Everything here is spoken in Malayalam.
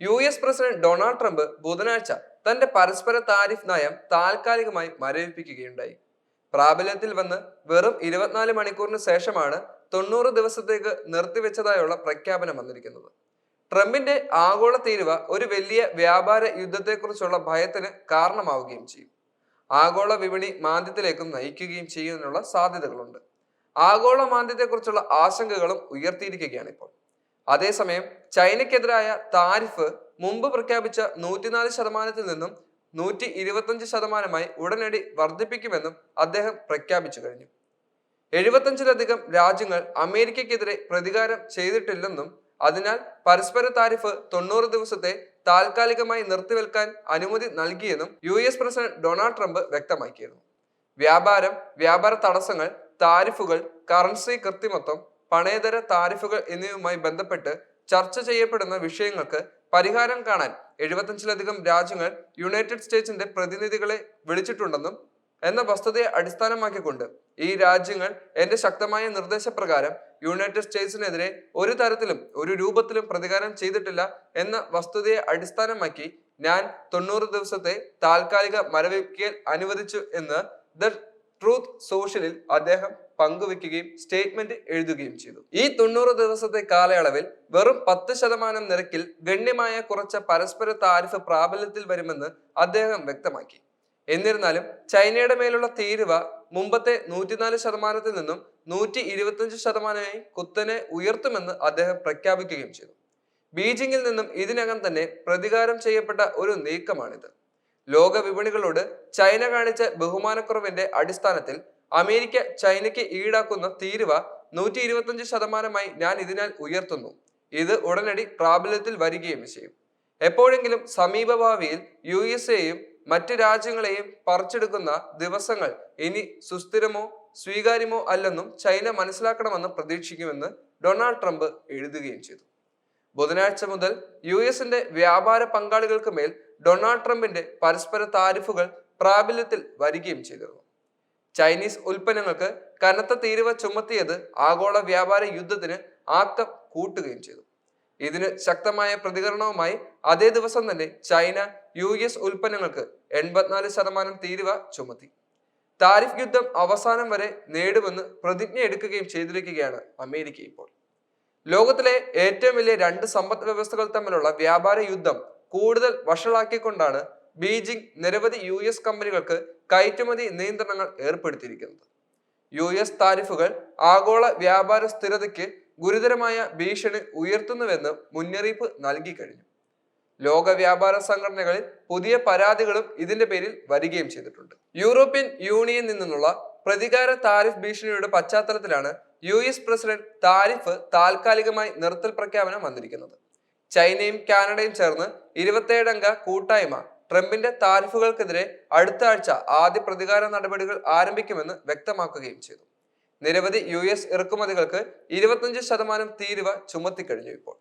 US പ്രസിഡന്റ് ഡൊണാൾഡ് ട്രംപ് ബുധനാഴ്ച തന്റെ പരസ്പര താരിഫ് നയം താൽക്കാലികമായി മരവിപ്പിക്കുകയുണ്ടായി. പ്രാബല്യത്തിൽ വന്ന് വെറും 24 മണിക്കൂറിന് ശേഷമാണ് 90 ദിവസത്തേക്ക് നിർത്തിവെച്ചതായുള്ള പ്രഖ്യാപനം വന്നിരിക്കുന്നത്. ട്രംപിന്റെ ആഗോള തീരുവ ഒരു വലിയ വ്യാപാര യുദ്ധത്തെക്കുറിച്ചുള്ള ഭയത്തിന് കാരണമാവുകയും ചെയ്യും. ആഗോള വിപണി മാന്ദ്യത്തിലേക്കും നയിക്കുകയും ചെയ്യുന്നതിനുള്ള സാധ്യതകളുണ്ട്. ആഗോള മാന്ദ്യത്തെക്കുറിച്ചുള്ള ആശങ്കകളും ഉയർത്തിയിരിക്കുകയാണ് ഇപ്പോൾ. അതേസമയം ചൈനയ്ക്കെതിരായ താരിഫ് മുമ്പ് പ്രഖ്യാപിച്ച 104% നിന്നും 125% ഉടനടി വർദ്ധിപ്പിക്കുമെന്നും അദ്ദേഹം പ്രഖ്യാപിച്ചു കഴിഞ്ഞു. 75-ലധികം രാജ്യങ്ങൾ അമേരിക്കയ്ക്കെതിരെ പ്രതികാരം ചെയ്തിട്ടില്ലെന്നും അതിനാൽ പരസ്പര താരിഫ് 90 ദിവസത്തെ താൽക്കാലികമായി നിർത്തിവെക്കാൻ അനുമതി നൽകിയെന്നും US പ്രസിഡന്റ് ഡൊണാൾഡ് ട്രംപ് വ്യക്തമാക്കിയിരുന്നു. വ്യാപാര തടസ്സങ്ങൾ, താരിഫുകൾ, കറൻസി കൃത്രിമത്വം, പണേതര താരിഫുകൾ എന്നിവയുമായി ബന്ധപ്പെട്ട് ചർച്ച ചെയ്യപ്പെടുന്ന വിഷയങ്ങൾക്ക് പരിഹാരം കാണാൻ 75-ലധികം രാജ്യങ്ങൾ യുണൈറ്റഡ് സ്റ്റേറ്റ്സിന്റെ പ്രതിനിധികളെ വിളിച്ചിട്ടുണ്ടെന്നും എന്ന വസ്തുതയെ അടിസ്ഥാനമാക്കിക്കൊണ്ട് ഈ രാജ്യങ്ങൾ എന്റെ ശക്തമായ നിർദ്ദേശപ്രകാരം യുണൈറ്റഡ് സ്റ്റേറ്റ്സിനെതിരെ ഒരു തരത്തിലും ഒരു രൂപത്തിലും പ്രതികാരം ചെയ്തിട്ടില്ല എന്ന വസ്തുതയെ അടിസ്ഥാനമാക്കി ഞാൻ 90 ദിവസത്തെ താൽക്കാലിക മരവിപ്പിക്കൽ അനുവദിച്ചു എന്ന് ദ ട്രൂത്ത് സോഷ്യലിൽ അദ്ദേഹം പങ്കുവെക്കുകയും സ്റ്റേറ്റ്മെന്റ് എഴുതുകയും ചെയ്തു. ഈ 90 ദിവസത്തെ കാലയളവിൽ വെറും 10% നിരക്കിൽ ഗണ്യമായ കുറച്ച പരസ്പര താരിഫ് പ്രാബല്യത്തിൽ വരുമെന്ന് അദ്ദേഹം വ്യക്തമാക്കി. എന്നിരുന്നാലും ചൈനയുടെ മേലുള്ള തീരുവ മുമ്പത്തെ 104% നിന്നും 125% കുത്തനെ ഉയർത്തുമെന്ന് അദ്ദേഹം പ്രഖ്യാപിക്കുകയും ചെയ്തു. ബീജിംഗിൽ നിന്നും ഇതിനകം തന്നെ പ്രതികാരം ചെയ്യപ്പെട്ട ഒരു നീക്കമാണിത്. ലോക വിപണികളോട് ചൈന കാണിച്ച ബഹുമാനക്കുറവിന്റെ അടിസ്ഥാനത്തിൽ അമേരിക്ക ചൈനയ്ക്ക് ഈടാക്കുന്ന തീരുവ 125% ഞാൻ ഇതിനാൽ ഉയർത്തുന്നു. ഇത് ഉടനടി പ്രാബല്യത്തിൽ വരികയും ചെയ്യും. എപ്പോഴെങ്കിലും സമീപഭാവിയിൽ USA-യും മറ്റ് രാജ്യങ്ങളെയും പറിച്ചെടുക്കുന്ന ദിവസങ്ങൾ ഇനി സുസ്ഥിരമോ സ്വീകാര്യമോ അല്ലെന്നും ചൈന മനസ്സിലാക്കണമെന്ന് പ്രതീക്ഷിക്കുമെന്ന് ഡൊണാൾഡ് ട്രംപ് എഴുതുകയും ചെയ്തു. ബുധനാഴ്ച മുതൽ US-ന്റെ വ്യാപാര പങ്കാളികൾക്ക് മേൽ ഡൊണാൾഡ് ട്രംപിന്റെ പരസ്പര താരിഫുകൾ പ്രാബല്യത്തിൽ വരികയും ചെയ്തിരുന്നു. ചൈനീസ് ഉൽപ്പന്നങ്ങൾക്ക് കനത്ത തീരുവ ചുമത്തിയത് ആഗോള വ്യാപാര യുദ്ധത്തിന് ആക്കം കൂട്ടുകയും ചെയ്തു. ഇതിന് ശക്തമായ പ്രതികരണവുമായി അതേ ദിവസം തന്നെ ചൈന US ഉൽപ്പന്നങ്ങൾക്ക് 84% തീരുവ ചുമത്തി. താരിഫ് യുദ്ധം അവസാനം വരെ നേടുമെന്ന് പ്രതിജ്ഞ എടുക്കുകയും ചെയ്തിരിക്കുകയാണ് അമേരിക്ക ഇപ്പോൾ. ലോകത്തിലെ ഏറ്റവും വലിയ 2 സമ്പദ് വ്യവസ്ഥകൾ തമ്മിലുള്ള വ്യാപാര യുദ്ധം കൂടുതൽ വഷളാക്കിക്കൊണ്ടാണ് ബീജിംഗ് നിരവധി US കമ്പനികൾക്ക് കയറ്റുമതി നിയന്ത്രണങ്ങൾ ഏർപ്പെടുത്തിയിരിക്കുന്നത്. US താരിഫുകൾ ആഗോള വ്യാപാര സ്ഥിരതയ്ക്ക് ഗുരുതരമായ ഭീഷണി ഉയർത്തുന്നുവെന്ന് മുന്നറിയിപ്പ് നൽകി കഴിഞ്ഞു. ലോക വ്യാപാര സംഘടനകളിൽ പുതിയ പരാതികളും ഇതിന്റെ പേരിൽ വരികയും ചെയ്തിട്ടുണ്ട്. യൂറോപ്യൻ യൂണിയനിൽ നിന്നുള്ള പ്രതികാര താരിഫ് ഭീഷണിയുടെ പശ്ചാത്തലത്തിലാണ് US പ്രസിഡന്റ് താരിഫ് താൽക്കാലികമായി നിർത്തൽ പ്രഖ്യാപനം വന്നിരിക്കുന്നത്. ചൈനയും കാനഡയും ചേർന്ന് 27 അംഗ കൂട്ടായ്മ ട്രംപിന്റെ താരിഫുകൾക്കെതിരെ അടുത്ത ആഴ്ച ആദ്യ പ്രതികാര നടപടികൾ ആരംഭിക്കുമെന്ന് വ്യക്തമാക്കുകയും ചെയ്തു. നിരവധി US ഇറക്കുമതികൾക്ക് 25% തീരുവ ചുമത്തിക്കഴിഞ്ഞു ഇപ്പോൾ.